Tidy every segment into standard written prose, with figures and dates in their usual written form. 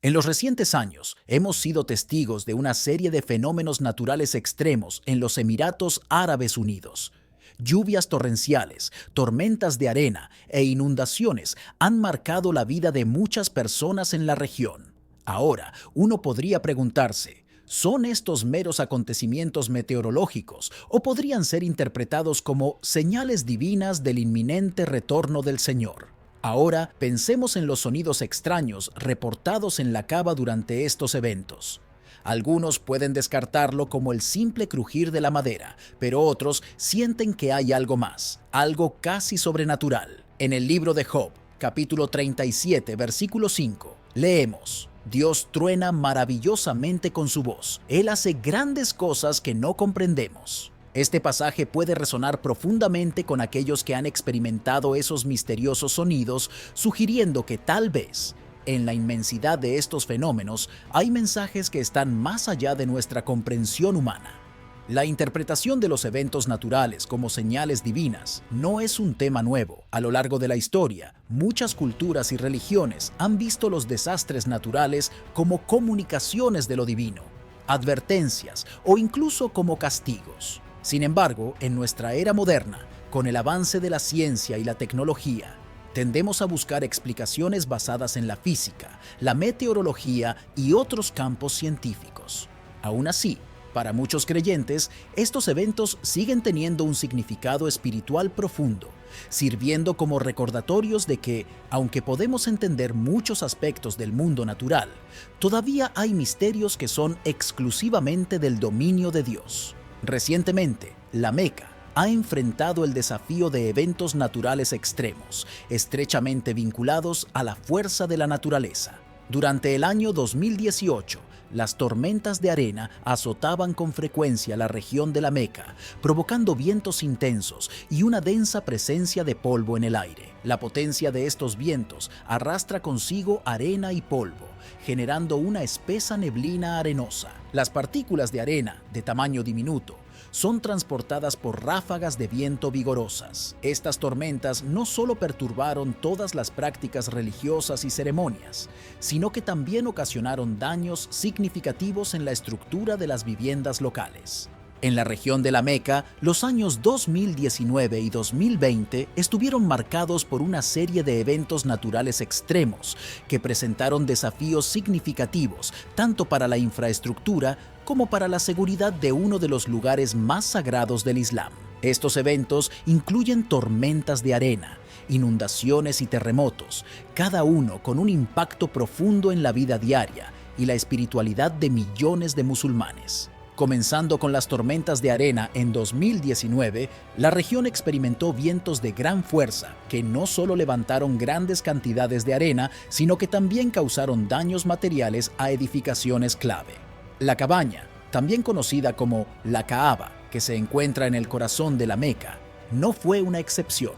En los recientes años, hemos sido testigos de una serie de fenómenos naturales extremos en los Emiratos Árabes Unidos. Lluvias torrenciales, tormentas de arena e inundaciones han marcado la vida de muchas personas en la región. Ahora, uno podría preguntarse, ¿son estos meros acontecimientos meteorológicos o podrían ser interpretados como señales divinas del inminente retorno del Señor? Ahora pensemos en los sonidos extraños reportados en la cava durante estos eventos. Algunos pueden descartarlo como el simple crujir de la madera, pero otros sienten que hay algo más, algo casi sobrenatural. En el libro de Job, capítulo 37, versículo 5, leemos: Dios truena maravillosamente con su voz. Él hace grandes cosas que no comprendemos. Este pasaje puede resonar profundamente con aquellos que han experimentado esos misteriosos sonidos, sugiriendo que tal vez, en la inmensidad de estos fenómenos, hay mensajes que están más allá de nuestra comprensión humana. La interpretación de los eventos naturales como señales divinas no es un tema nuevo. A lo largo de la historia, muchas culturas y religiones han visto los desastres naturales como comunicaciones de lo divino, advertencias o incluso como castigos. Sin embargo, en nuestra era moderna, con el avance de la ciencia y la tecnología, tendemos a buscar explicaciones basadas en la física, la meteorología y otros campos científicos. Aún así, para muchos creyentes, estos eventos siguen teniendo un significado espiritual profundo, sirviendo como recordatorios de que, aunque podemos entender muchos aspectos del mundo natural, todavía hay misterios que son exclusivamente del dominio de Dios. Recientemente, la Meca ha enfrentado el desafío de eventos naturales extremos, estrechamente vinculados a la fuerza de la naturaleza. Durante el año 2018, las tormentas de arena azotaban con frecuencia la región de la Meca, provocando vientos intensos y una densa presencia de polvo en el aire. La potencia de estos vientos arrastra consigo arena y polvo, generando una espesa neblina arenosa. Las partículas de arena, de tamaño diminuto, son transportadas por ráfagas de viento vigorosas. Estas tormentas no solo perturbaron todas las prácticas religiosas y ceremonias, sino que también ocasionaron daños significativos en la estructura de las viviendas locales. En la región de la Meca, los años 2019 y 2020 estuvieron marcados por una serie de eventos naturales extremos que presentaron desafíos significativos tanto para la infraestructura como para la seguridad de uno de los lugares más sagrados del Islam. Estos eventos incluyen tormentas de arena, inundaciones y terremotos, cada uno con un impacto profundo en la vida diaria y la espiritualidad de millones de musulmanes. Comenzando con las tormentas de arena en 2019, la región experimentó vientos de gran fuerza que no solo levantaron grandes cantidades de arena, sino que también causaron daños materiales a edificaciones clave. La cabaña, también conocida como la Kaaba, que se encuentra en el corazón de la Meca, no fue una excepción.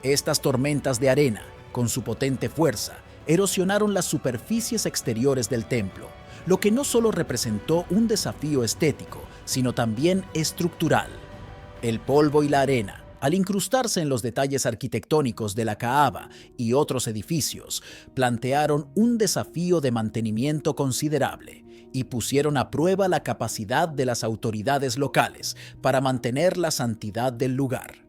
Estas tormentas de arena, con su potente fuerza, erosionaron las superficies exteriores del templo, lo que no solo representó un desafío estético, sino también estructural. El polvo y la arena, al incrustarse en los detalles arquitectónicos de la Kaaba y otros edificios, plantearon un desafío de mantenimiento considerable y pusieron a prueba la capacidad de las autoridades locales para mantener la santidad del lugar.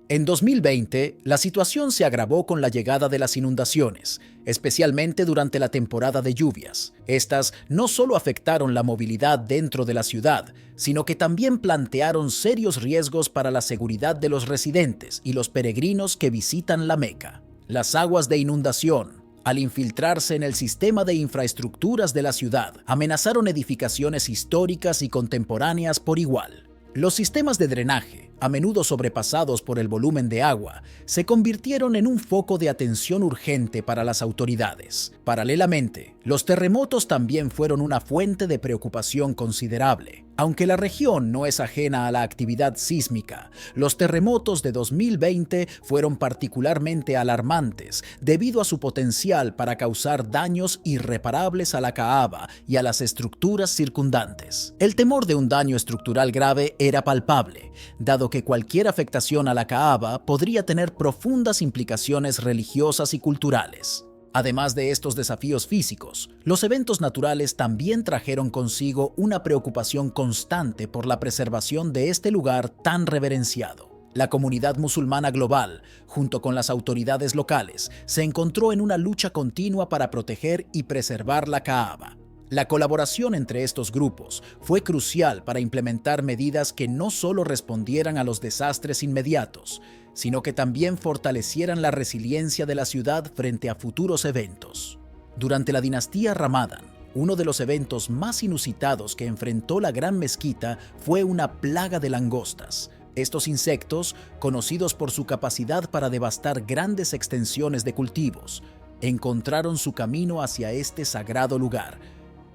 En 2020, la situación se agravó con la llegada de las inundaciones, especialmente durante la temporada de lluvias. Estas no solo afectaron la movilidad dentro de la ciudad, sino que también plantearon serios riesgos para la seguridad de los residentes y los peregrinos que visitan la Meca. Las aguas de inundación, al infiltrarse en el sistema de infraestructuras de la ciudad, amenazaron edificaciones históricas y contemporáneas por igual. Los sistemas de drenaje, a menudo sobrepasados por el volumen de agua, se convirtieron en un foco de atención urgente para las autoridades. Paralelamente, los terremotos también fueron una fuente de preocupación considerable. Aunque la región no es ajena a la actividad sísmica, los terremotos de 2020 fueron particularmente alarmantes debido a su potencial para causar daños irreparables a la Kaaba y a las estructuras circundantes. El temor de un daño estructural grave era palpable, dado que cualquier afectación a la Kaaba podría tener profundas implicaciones religiosas y culturales. Además de estos desafíos físicos, los eventos naturales también trajeron consigo una preocupación constante por la preservación de este lugar tan reverenciado. La comunidad musulmana global, junto con las autoridades locales, se encontró en una lucha continua para proteger y preservar la Kaaba. La colaboración entre estos grupos fue crucial para implementar medidas que no solo respondieran a los desastres inmediatos, sino que también fortalecieran la resiliencia de la ciudad frente a futuros eventos. Durante la dinastía Ramadán, uno de los eventos más inusitados que enfrentó la Gran Mezquita fue una plaga de langostas. Estos insectos, conocidos por su capacidad para devastar grandes extensiones de cultivos, encontraron su camino hacia este sagrado lugar,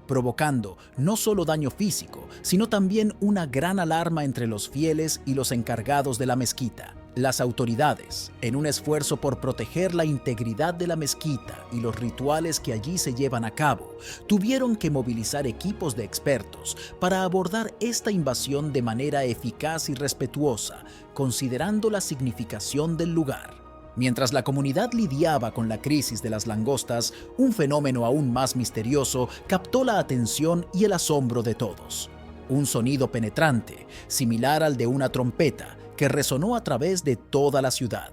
provocando no solo daño físico, sino también una gran alarma entre los fieles y los encargados de la mezquita. Las autoridades, en un esfuerzo por proteger la integridad de la mezquita y los rituales que allí se llevan a cabo, tuvieron que movilizar equipos de expertos para abordar esta invasión de manera eficaz y respetuosa, considerando la significación del lugar. Mientras la comunidad lidiaba con la crisis de las langostas, un fenómeno aún más misterioso captó la atención y el asombro de todos. Un sonido penetrante, similar al de una trompeta, que resonó a través de toda la ciudad.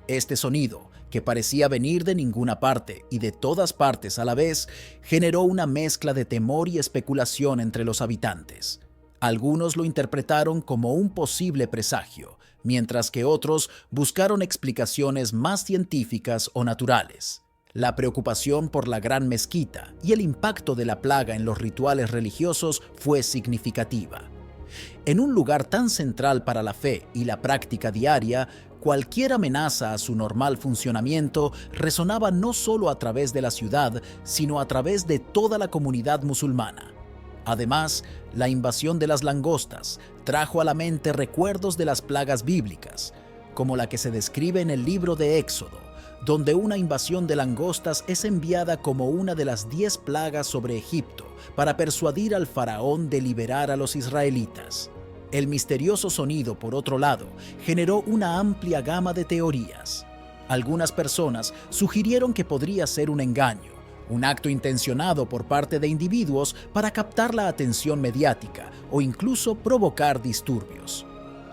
Este sonido, que parecía venir de ninguna parte y de todas partes a la vez, generó una mezcla de temor y especulación entre los habitantes. Algunos lo interpretaron como un posible presagio, mientras que otros buscaron explicaciones más científicas o naturales. La preocupación por la Gran Mezquita y el impacto de la plaga en los rituales religiosos fue significativa. En un lugar tan central para la fe y la práctica diaria, cualquier amenaza a su normal funcionamiento resonaba no solo a través de la ciudad, sino a través de toda la comunidad musulmana. Además, la invasión de las langostas trajo a la mente recuerdos de las plagas bíblicas, como la que se describe en el libro de Éxodo, donde una invasión de langostas es enviada como una de las 10 plagas sobre Egipto para persuadir al faraón de liberar a los israelitas. El misterioso sonido, por otro lado, generó una amplia gama de teorías. Algunas personas sugirieron que podría ser un engaño, un acto intencionado por parte de individuos para captar la atención mediática o incluso provocar disturbios.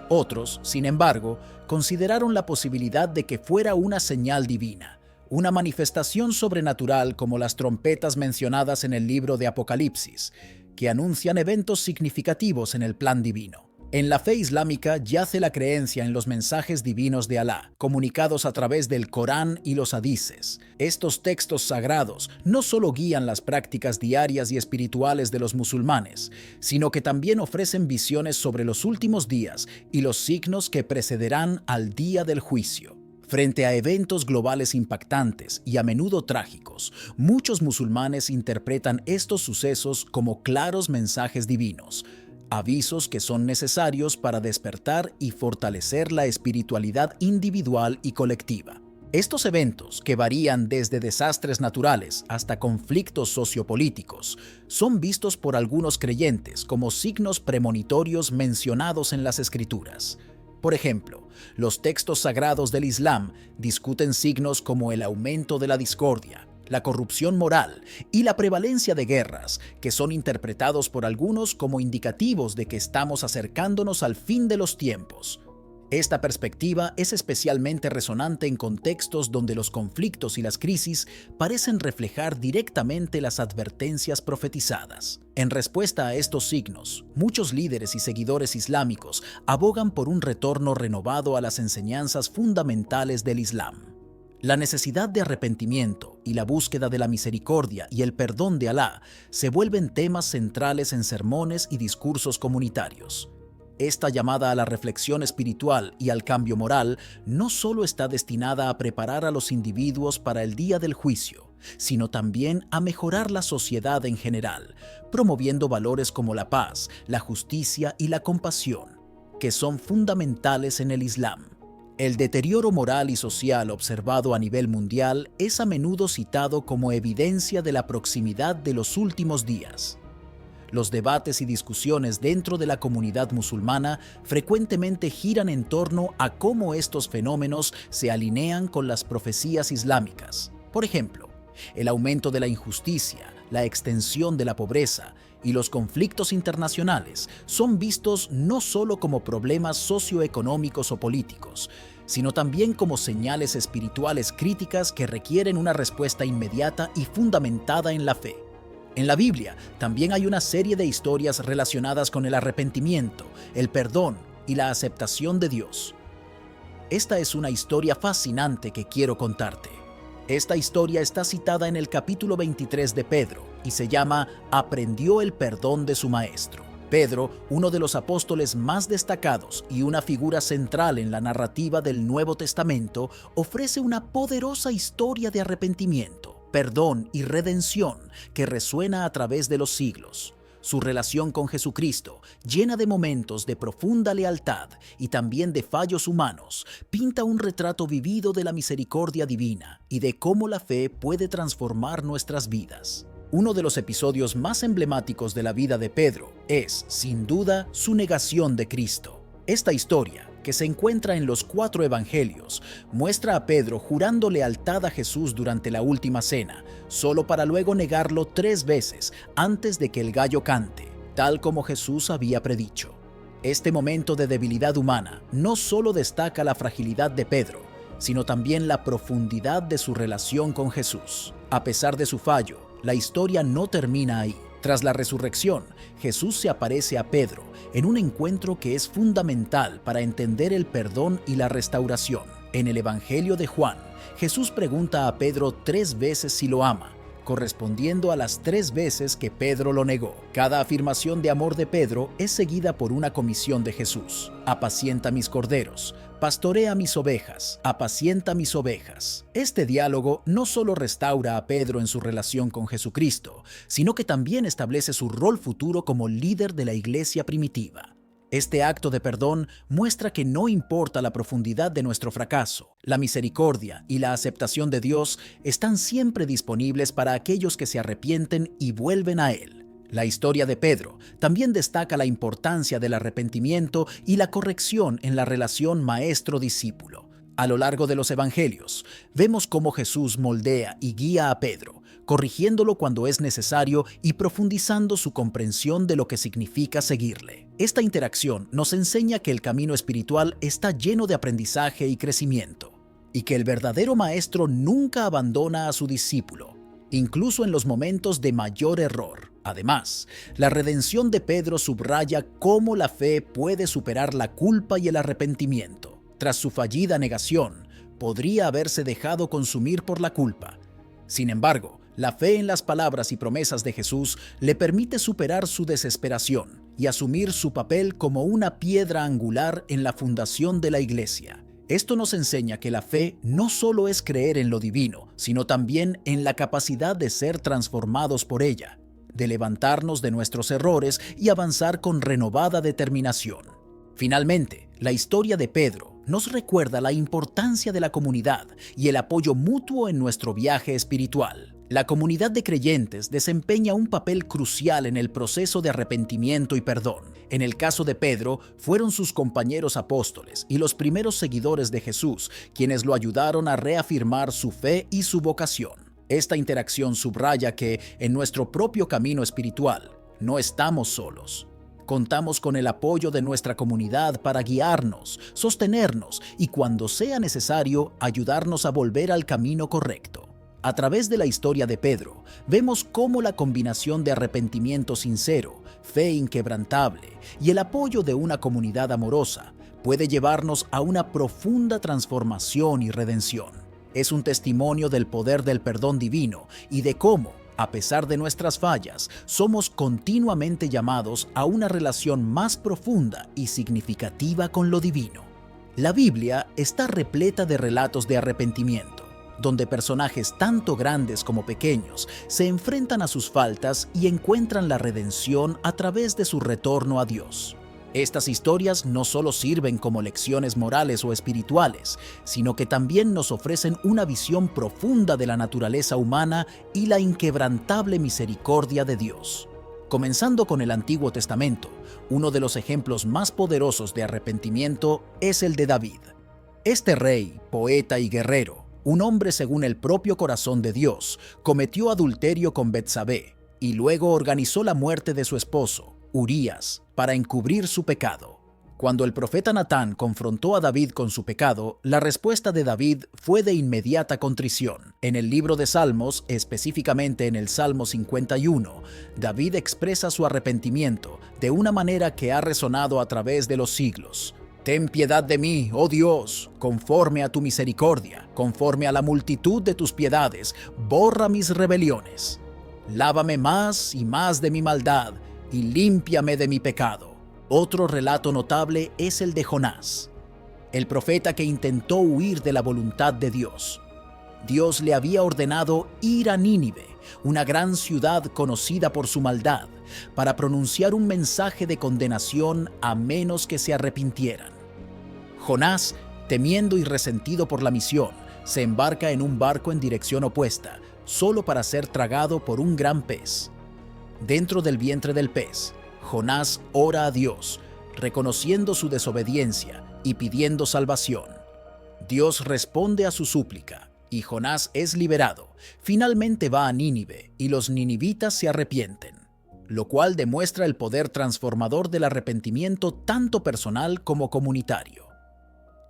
Otros, sin embargo, consideraron la posibilidad de que fuera una señal divina, una manifestación sobrenatural como las trompetas mencionadas en el libro de Apocalipsis, que anuncian eventos significativos en el plan divino. En la fe islámica yace la creencia en los mensajes divinos de Alá, comunicados a través del Corán y los hadices. Estos textos sagrados no solo guían las prácticas diarias y espirituales de los musulmanes, sino que también ofrecen visiones sobre los últimos días y los signos que precederán al día del juicio. Frente a eventos globales impactantes y a menudo trágicos, muchos musulmanes interpretan estos sucesos como claros mensajes divinos, avisos que son necesarios para despertar y fortalecer la espiritualidad individual y colectiva. Estos eventos, que varían desde desastres naturales hasta conflictos sociopolíticos, son vistos por algunos creyentes como signos premonitorios mencionados en las Escrituras. Por ejemplo, los textos sagrados del Islam discuten signos como el aumento de la discordia, la corrupción moral y la prevalencia de guerras, que son interpretados por algunos como indicativos de que estamos acercándonos al fin de los tiempos. Esta perspectiva es especialmente resonante en contextos donde los conflictos y las crisis parecen reflejar directamente las advertencias profetizadas. En respuesta a estos signos, muchos líderes y seguidores islámicos abogan por un retorno renovado a las enseñanzas fundamentales del Islam. La necesidad de arrepentimiento y la búsqueda de la misericordia y el perdón de Alá se vuelven temas centrales en sermones y discursos comunitarios. Esta llamada a la reflexión espiritual y al cambio moral no solo está destinada a preparar a los individuos para el día del juicio, sino también a mejorar la sociedad en general, promoviendo valores como la paz, la justicia y la compasión, que son fundamentales en el Islam. El deterioro moral y social observado a nivel mundial es a menudo citado como evidencia de la proximidad de los últimos días. Los debates y discusiones dentro de la comunidad musulmana frecuentemente giran en torno a cómo estos fenómenos se alinean con las profecías islámicas. Por ejemplo, El aumento de la injusticia, la extensión de la pobreza y los conflictos internacionales son vistos no solo como problemas socioeconómicos o políticos, sino también como señales espirituales críticas que requieren una respuesta inmediata y fundamentada en la fe. En la Biblia también hay una serie de historias relacionadas con el arrepentimiento, el perdón y la aceptación de Dios. Esta es una historia fascinante que quiero contarte. Esta historia está citada en el capítulo 23 de Pedro y se llama Aprendió el perdón de su maestro. Pedro, uno de los apóstoles más destacados y una figura central en la narrativa del Nuevo Testamento, ofrece una poderosa historia de arrepentimiento, perdón y redención que resuena a través de los siglos. Su relación con Jesucristo, llena de momentos de profunda lealtad y también de fallos humanos, pinta un retrato vivido de la misericordia divina y de cómo la fe puede transformar nuestras vidas. Uno de los episodios más emblemáticos de la vida de Pedro es, sin duda, su negación de Cristo. Esta historia, que se encuentra en los 4 evangelios, muestra a Pedro jurando lealtad a Jesús durante la última cena, solo para luego negarlo 3 veces antes de que el gallo cante, tal como Jesús había predicho. Este momento de debilidad humana no solo destaca la fragilidad de Pedro, sino también la profundidad de su relación con Jesús. A pesar de su fallo, la historia no termina ahí. Tras la resurrección, Jesús se aparece a Pedro en un encuentro que es fundamental para entender el perdón y la restauración. En el Evangelio de Juan, Jesús pregunta a Pedro 3 veces si lo ama, correspondiendo a las 3 veces que Pedro lo negó. Cada afirmación de amor de Pedro es seguida por una comisión de Jesús: apacienta mis corderos, pastorea mis ovejas, apacienta mis ovejas. Este diálogo no solo restaura a Pedro en su relación con Jesucristo, sino que también establece su rol futuro como líder de la iglesia primitiva. Este acto de perdón muestra que no importa la profundidad de nuestro fracaso, la misericordia y la aceptación de Dios están siempre disponibles para aquellos que se arrepienten y vuelven a Él. La historia de Pedro también destaca la importancia del arrepentimiento y la corrección en la relación maestro-discípulo. A lo largo de los evangelios, vemos cómo Jesús moldea y guía a Pedro, corrigiéndolo cuando es necesario y profundizando su comprensión de lo que significa seguirle. Esta interacción nos enseña que el camino espiritual está lleno de aprendizaje y crecimiento, y que el verdadero maestro nunca abandona a su discípulo, incluso en los momentos de mayor error. Además, la redención de Pedro subraya cómo la fe puede superar la culpa y el arrepentimiento. Tras su fallida negación, podría haberse dejado consumir por la culpa. Sin embargo, la fe en las palabras y promesas de Jesús le permite superar su desesperación y asumir su papel como una piedra angular en la fundación de la iglesia. Esto nos enseña que la fe no solo es creer en lo divino, sino también en la capacidad de ser transformados por ella, de levantarnos de nuestros errores y avanzar con renovada determinación. Finalmente, la historia de Pedro nos recuerda la importancia de la comunidad y el apoyo mutuo en nuestro viaje espiritual. La comunidad de creyentes desempeña un papel crucial en el proceso de arrepentimiento y perdón. En el caso de Pedro, fueron sus compañeros apóstoles y los primeros seguidores de Jesús quienes lo ayudaron a reafirmar su fe y su vocación. Esta interacción subraya que, en nuestro propio camino espiritual, no estamos solos. Contamos con el apoyo de nuestra comunidad para guiarnos, sostenernos y, cuando sea necesario, ayudarnos a volver al camino correcto. A través de la historia de Pedro, vemos cómo la combinación de arrepentimiento sincero, fe inquebrantable y el apoyo de una comunidad amorosa puede llevarnos a una profunda transformación y redención. Es un testimonio del poder del perdón divino y de cómo, a pesar de nuestras fallas, somos continuamente llamados a una relación más profunda y significativa con lo divino. La Biblia está repleta de relatos de arrepentimiento, donde personajes tanto grandes como pequeños se enfrentan a sus faltas y encuentran la redención a través de su retorno a Dios. Estas historias no solo sirven como lecciones morales o espirituales, sino que también nos ofrecen una visión profunda de la naturaleza humana y la inquebrantable misericordia de Dios. Comenzando con el Antiguo Testamento, uno de los ejemplos más poderosos de arrepentimiento es el de David. Este rey, poeta y guerrero, un hombre según el propio corazón de Dios, cometió adulterio con Betsabé y luego organizó la muerte de su esposo, Urías, para encubrir su pecado. Cuando el profeta Natán confrontó a David con su pecado, la respuesta de David fue de inmediata contrición. En el libro de Salmos, específicamente en el Salmo 51, David expresa su arrepentimiento de una manera que ha resonado a través de los siglos. Ten piedad de mí, oh Dios, conforme a tu misericordia, conforme a la multitud de tus piedades, borra mis rebeliones. Lávame más y más de mi maldad, y límpiame de mi pecado. Otro relato notable es el de Jonás, el profeta que intentó huir de la voluntad de Dios. Dios le había ordenado ir a Nínive, una gran ciudad conocida por su maldad, para pronunciar un mensaje de condenación a menos que se arrepintieran. Jonás, temiendo y resentido por la misión, se embarca en un barco en dirección opuesta, solo para ser tragado por un gran pez. Dentro del vientre del pez, Jonás ora a Dios, reconociendo su desobediencia y pidiendo salvación. Dios responde a su súplica y Jonás es liberado. Finalmente va a Nínive y los ninivitas se arrepienten, lo cual demuestra el poder transformador del arrepentimiento tanto personal como comunitario.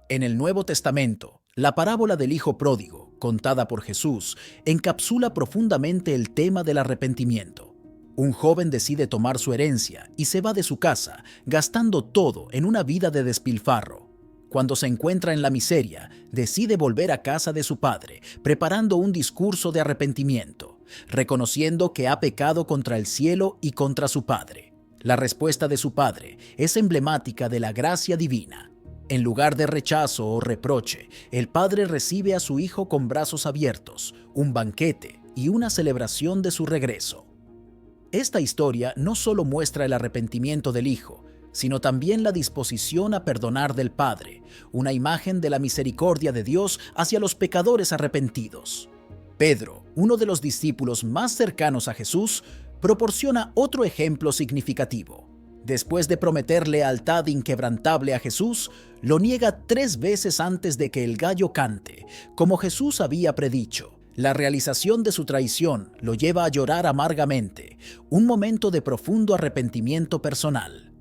En el Nuevo Testamento, la parábola del Hijo Pródigo, contada por Jesús, encapsula profundamente el tema del arrepentimiento. Un joven decide tomar su herencia y se va de su casa, gastando todo en una vida de despilfarro. Cuando se encuentra en la miseria, decide volver a casa de su padre, preparando un discurso de arrepentimiento, reconociendo que ha pecado contra el cielo y contra su padre. La respuesta de su padre es emblemática de la gracia divina. En lugar de rechazo o reproche, el padre recibe a su hijo con brazos abiertos, un banquete y una celebración de su regreso. Esta historia no solo muestra el arrepentimiento del hijo, sino también la disposición a perdonar del Padre, una imagen de la misericordia de Dios hacia los pecadores arrepentidos. Pedro, uno de los discípulos más cercanos a Jesús, proporciona otro ejemplo significativo. Después de prometer lealtad inquebrantable a Jesús, lo niega 3 veces antes de que el gallo cante, como Jesús había predicho. La realización de su traición lo lleva a llorar amargamente, un momento de profundo arrepentimiento personal.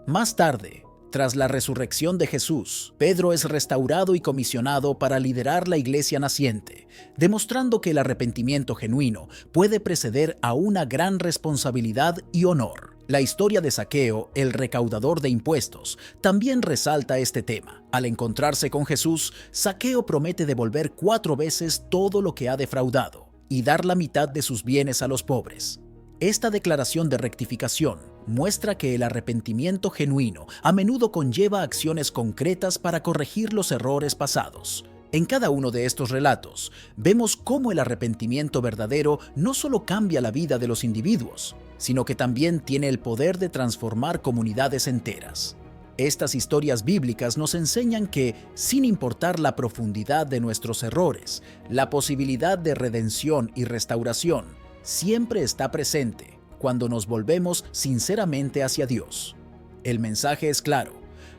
Más tarde, tras la resurrección de Jesús, Pedro es restaurado y comisionado para liderar la iglesia naciente, demostrando que el arrepentimiento genuino puede preceder a una gran responsabilidad y honor. La historia de Zaqueo, el recaudador de impuestos, también resalta este tema. Al encontrarse con Jesús, Zaqueo promete devolver 4 veces todo lo que ha defraudado y dar la mitad de sus bienes a los pobres. Esta declaración de rectificación muestra que el arrepentimiento genuino a menudo conlleva acciones concretas para corregir los errores pasados. En cada uno de estos relatos, vemos cómo el arrepentimiento verdadero no solo cambia la vida de los individuos, sino que también tiene el poder de transformar comunidades enteras. Estas historias bíblicas nos enseñan que, sin importar la profundidad de nuestros errores, la posibilidad de redención y restauración siempre está presente cuando nos volvemos sinceramente hacia Dios. El mensaje es claro: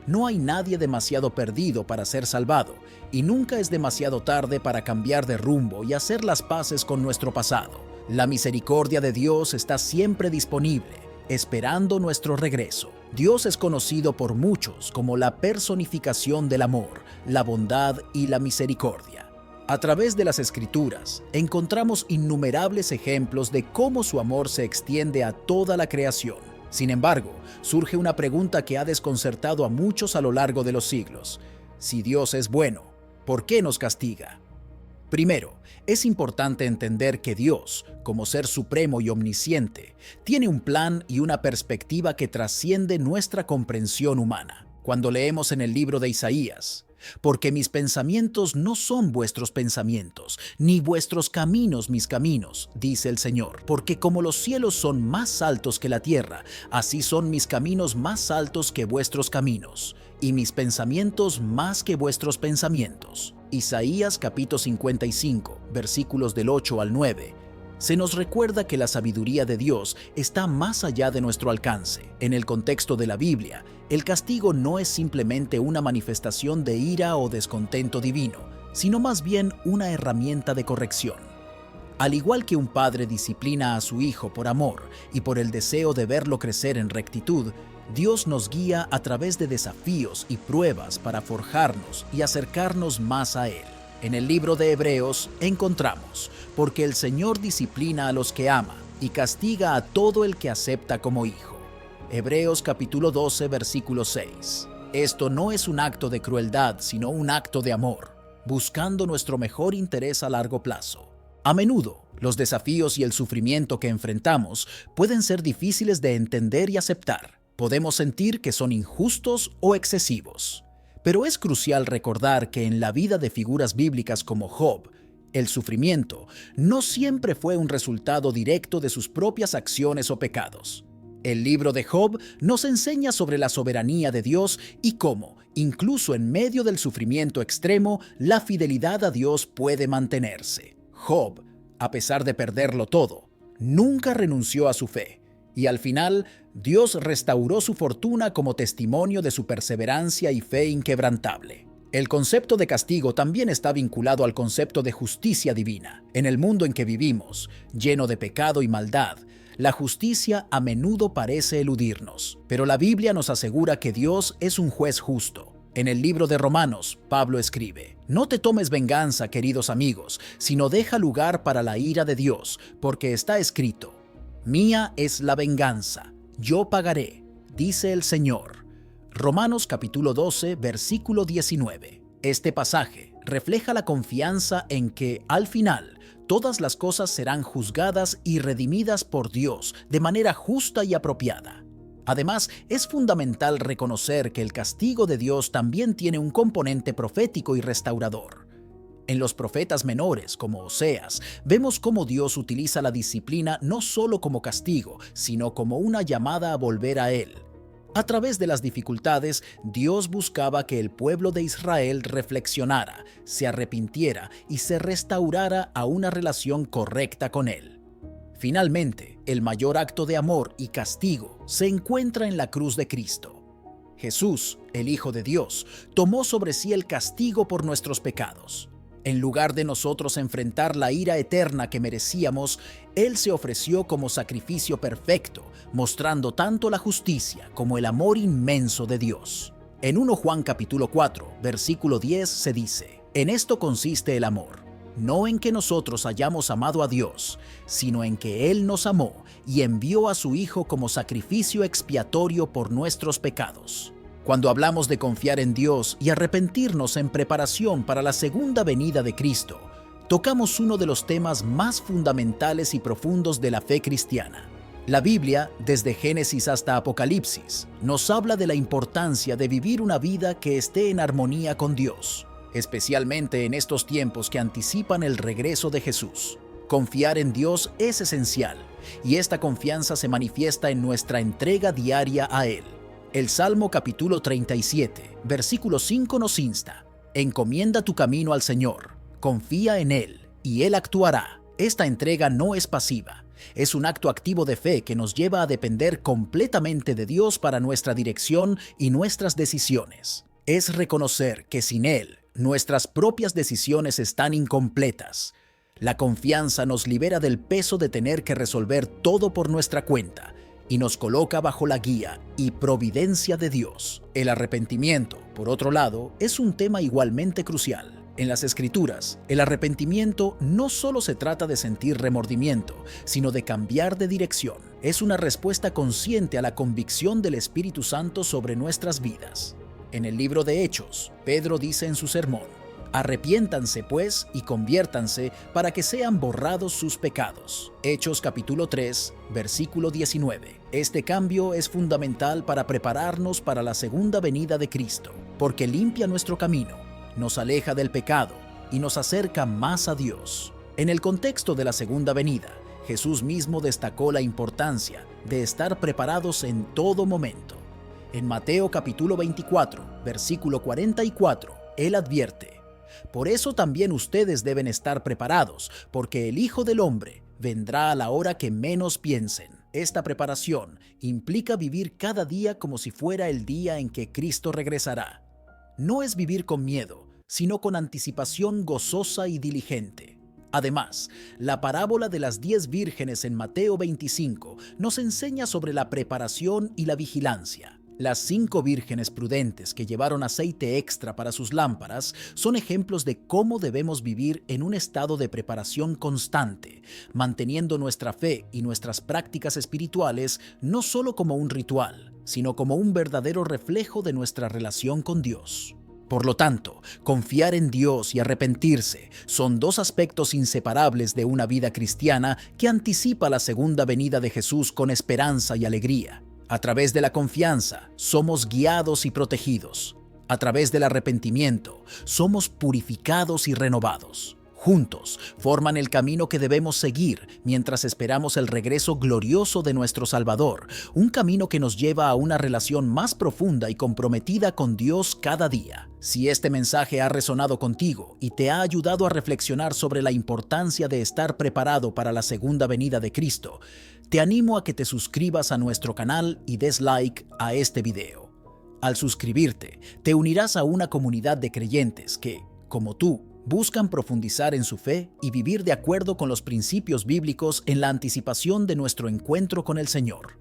no hay nadie demasiado perdido para ser salvado, y nunca es demasiado tarde para cambiar de rumbo y hacer las paces con nuestro pasado. La misericordia de Dios está siempre disponible, esperando nuestro regreso. Dios es conocido por muchos como la personificación del amor, la bondad y la misericordia. A través de las Escrituras, encontramos innumerables ejemplos de cómo su amor se extiende a toda la creación. Sin embargo, surge una pregunta que ha desconcertado a muchos a lo largo de los siglos. Si Dios es bueno, ¿por qué nos castiga? Primero, es importante entender que Dios, como ser supremo y omnisciente, tiene un plan y una perspectiva que trasciende nuestra comprensión humana. Cuando leemos en el libro de Isaías: porque mis pensamientos no son vuestros pensamientos, ni vuestros caminos mis caminos, dice el Señor. Porque como los cielos son más altos que la tierra, así son mis caminos más altos que vuestros caminos, y mis pensamientos más que vuestros pensamientos. Isaías capítulo 55, versículos del 8 al 9. Se nos recuerda que la sabiduría de Dios está más allá de nuestro alcance. En el contexto de la Biblia, el castigo no es simplemente una manifestación de ira o descontento divino, sino más bien una herramienta de corrección. Al igual que un padre disciplina a su hijo por amor y por el deseo de verlo crecer en rectitud, Dios nos guía a través de desafíos y pruebas para forjarnos y acercarnos más a Él. En el libro de Hebreos encontramos: porque el Señor disciplina a los que ama y castiga a todo el que acepta como hijo. Hebreos capítulo 12, versículo 6. Esto no es un acto de crueldad, sino un acto de amor, buscando nuestro mejor interés a largo plazo. A menudo, los desafíos y el sufrimiento que enfrentamos pueden ser difíciles de entender y aceptar. Podemos sentir que son injustos o excesivos. Pero es crucial recordar que en la vida de figuras bíblicas como Job, el sufrimiento no siempre fue un resultado directo de sus propias acciones o pecados. El libro de Job nos enseña sobre la soberanía de Dios y cómo, incluso en medio del sufrimiento extremo, la fidelidad a Dios puede mantenerse. Job, a pesar de perderlo todo, nunca renunció a su fe, y al final, Dios restauró su fortuna como testimonio de su perseverancia y fe inquebrantable. El concepto de castigo también está vinculado al concepto de justicia divina. En el mundo en que vivimos, lleno de pecado y maldad, la justicia a menudo parece eludirnos, pero la Biblia nos asegura que Dios es un juez justo. En el libro de Romanos, Pablo escribe: «No te tomes venganza, queridos amigos, sino deja lugar para la ira de Dios, porque está escrito: Mía es la venganza, yo pagaré, dice el Señor». Romanos capítulo 12, versículo 19. Este pasaje refleja la confianza en que, al final, todas las cosas serán juzgadas y redimidas por Dios de manera justa y apropiada. Además, es fundamental reconocer que el castigo de Dios también tiene un componente profético y restaurador. En los profetas menores, como Oseas, vemos cómo Dios utiliza la disciplina no solo como castigo, sino como una llamada a volver a Él. A través de las dificultades, Dios buscaba que el pueblo de Israel reflexionara, se arrepintiera y se restaurara a una relación correcta con Él. Finalmente, el mayor acto de amor y castigo se encuentra en la cruz de Cristo. Jesús, el Hijo de Dios, tomó sobre sí el castigo por nuestros pecados. En lugar de nosotros enfrentar la ira eterna que merecíamos, Él se ofreció como sacrificio perfecto, mostrando tanto la justicia como el amor inmenso de Dios. En 1 Juan capítulo 4, versículo 10 se dice: «En esto consiste el amor, no en que nosotros hayamos amado a Dios, sino en que Él nos amó y envió a su Hijo como sacrificio expiatorio por nuestros pecados». Cuando hablamos de confiar en Dios y arrepentirnos en preparación para la segunda venida de Cristo, tocamos uno de los temas más fundamentales y profundos de la fe cristiana. La Biblia, desde Génesis hasta Apocalipsis, nos habla de la importancia de vivir una vida que esté en armonía con Dios, especialmente en estos tiempos que anticipan el regreso de Jesús. Confiar en Dios es esencial, y esta confianza se manifiesta en nuestra entrega diaria a Él. El Salmo capítulo 37, versículo 5 nos insta: «Encomienda tu camino al Señor, confía en Él, y Él actuará». Esta entrega no es pasiva, es un acto activo de fe que nos lleva a depender completamente de Dios para nuestra dirección y nuestras decisiones. Es reconocer que sin Él, nuestras propias decisiones están incompletas. La confianza nos libera del peso de tener que resolver todo por nuestra cuenta y nos coloca bajo la guía y providencia de Dios. El arrepentimiento, por otro lado, es un tema igualmente crucial. En las Escrituras, el arrepentimiento no solo se trata de sentir remordimiento, sino de cambiar de dirección. Es una respuesta consciente a la convicción del Espíritu Santo sobre nuestras vidas. En el libro de Hechos, Pedro dice en su sermón: «Arrepiéntanse, pues, y conviértanse para que sean borrados sus pecados». Hechos capítulo 3, versículo 19. Este cambio es fundamental para prepararnos para la segunda venida de Cristo, porque limpia nuestro camino, nos aleja del pecado y nos acerca más a Dios. En el contexto de la segunda venida, Jesús mismo destacó la importancia de estar preparados en todo momento. En Mateo capítulo 24, versículo 44, Él advierte: «Por eso también ustedes deben estar preparados, porque el Hijo del Hombre vendrá a la hora que menos piensen». Esta preparación implica vivir cada día como si fuera el día en que Cristo regresará. No es vivir con miedo, sino con anticipación gozosa y diligente. Además, la parábola de las 10 vírgenes en Mateo 25 nos enseña sobre la preparación y la vigilancia. Las 5 vírgenes prudentes que llevaron aceite extra para sus lámparas son ejemplos de cómo debemos vivir en un estado de preparación constante, manteniendo nuestra fe y nuestras prácticas espirituales no solo como un ritual, sino como un verdadero reflejo de nuestra relación con Dios. Por lo tanto, confiar en Dios y arrepentirse son 2 aspectos inseparables de una vida cristiana que anticipa la segunda venida de Jesús con esperanza y alegría. A través de la confianza, somos guiados y protegidos. A través del arrepentimiento, somos purificados y renovados. Juntos, forman el camino que debemos seguir mientras esperamos el regreso glorioso de nuestro Salvador, un camino que nos lleva a una relación más profunda y comprometida con Dios cada día. Si este mensaje ha resonado contigo y te ha ayudado a reflexionar sobre la importancia de estar preparado para la segunda venida de Cristo, te animo a que te suscribas a nuestro canal y des like a este video. Al suscribirte, te unirás a una comunidad de creyentes que, como tú, buscan profundizar en su fe y vivir de acuerdo con los principios bíblicos en la anticipación de nuestro encuentro con el Señor.